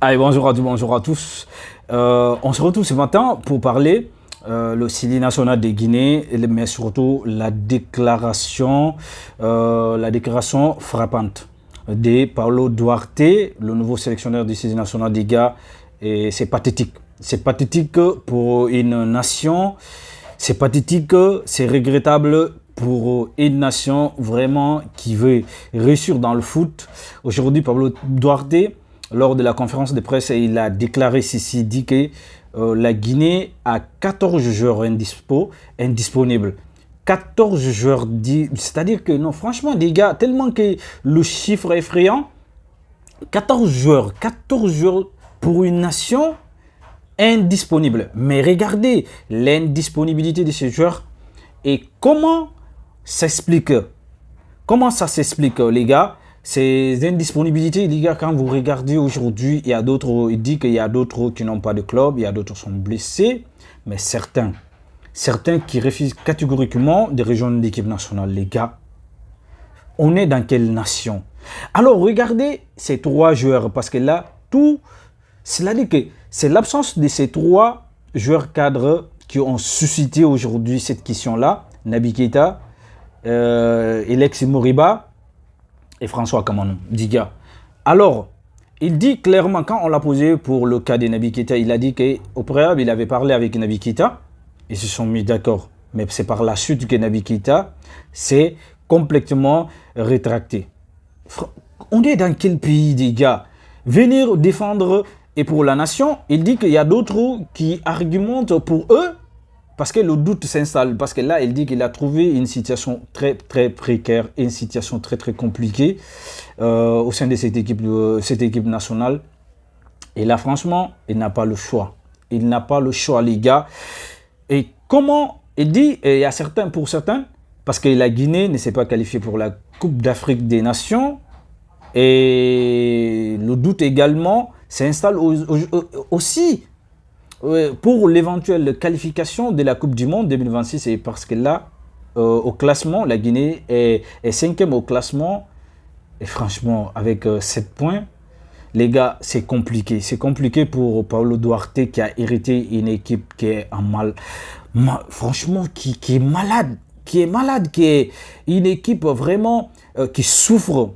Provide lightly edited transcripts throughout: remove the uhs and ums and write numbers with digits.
Allez, bonjour à tous. On se retrouve ce matin pour parler le Sili national de Guinée, mais surtout la déclaration frappante de Paulo Duarte, le nouveau sélectionneur du Sili national des gars. Et c'est pathétique. C'est pathétique pour une nation. C'est pathétique, c'est regrettable pour une nation vraiment qui veut réussir dans le foot. Aujourd'hui, Paulo Duarte, lors de la conférence de presse, il a déclaré ceci, dit que la Guinée a 14 joueurs indisponibles. 14 joueurs, c'est-à-dire que non, franchement, les gars, tellement que le chiffre est effrayant, 14 joueurs pour une nation indisponible. Mais regardez l'indisponibilité de ces joueurs et comment ça s'explique, les gars. Ces indisponibilités, les gars, quand vous regardez aujourd'hui, il y a d'autres, il dit qu'il y a d'autres qui n'ont pas de club, il y a d'autres qui sont blessés, mais certains qui refusent catégoriquement de rejoindre l'équipe nationale, les gars. On est dans quelle nation? Alors, regardez ces trois joueurs, parce que là, c'est-à-dire que c'est l'absence de ces trois joueurs cadres qui ont suscité aujourd'hui cette question-là. Naby Keita, Alexis Moriba et François Kamanou, Diga. Alors, il dit clairement, quand on l'a posé pour le cas de Naby Keita, il a dit qu'au préalable, il avait parlé avec Naby Keita. Ils se sont mis d'accord. Mais c'est par la suite que Naby Keita s'est complètement rétracté. On est dans quel pays, des gars? Venir défendre et pour la nation, il dit qu'il y a d'autres qui argumentent pour eux parce que le doute s'installe. Parce que là, il dit qu'il a trouvé une situation très précaire, une situation très compliquée au sein de cette équipe nationale. Et là, franchement, il n'a pas le choix. Il n'a pas le choix, les gars. Et comment il dit, il y a pour certains, parce que la Guinée ne s'est pas qualifiée pour la Coupe d'Afrique des Nations. Et le doute également s'installe aussi pour l'éventuelle qualification de la Coupe du Monde 2026. Et parce que là, au classement, la Guinée est 5e au classement. Et franchement, avec 7 points, les gars, c'est compliqué. C'est compliqué pour Paulo Duarte qui a hérité une équipe qui est franchement, qui est malade. Qui est une équipe vraiment qui souffre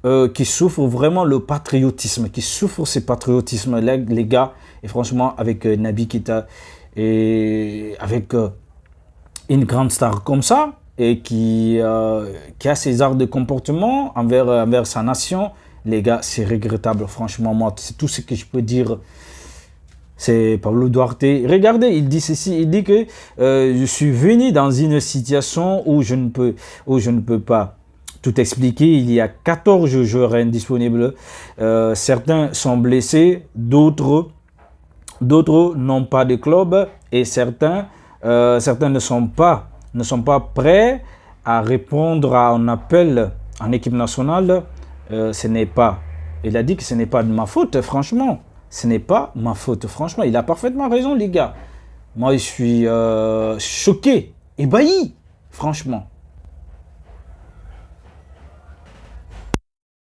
vraiment le patriotisme, qui souffre ce patriotisme, les gars. Et franchement, avec Naby Keita et avec une grande star comme ça, et qui a ses arts de comportement envers sa nation, les gars, c'est regrettable. Franchement, moi, c'est tout ce que je peux dire. C'est Paulo Duarte. Regardez, il dit ceci, il dit que je suis venu dans une situation où je ne peux pas tout expliquer. Il y a 14 joueurs indisponibles. Certains sont blessés, d'autres n'ont pas de club et certains ne sont pas prêts à répondre à un appel en équipe nationale. Il a dit que ce n'est pas de ma faute, franchement. Ce n'est pas ma faute, franchement. Il a parfaitement raison, les gars. Moi, je suis choqué, ébahi, franchement.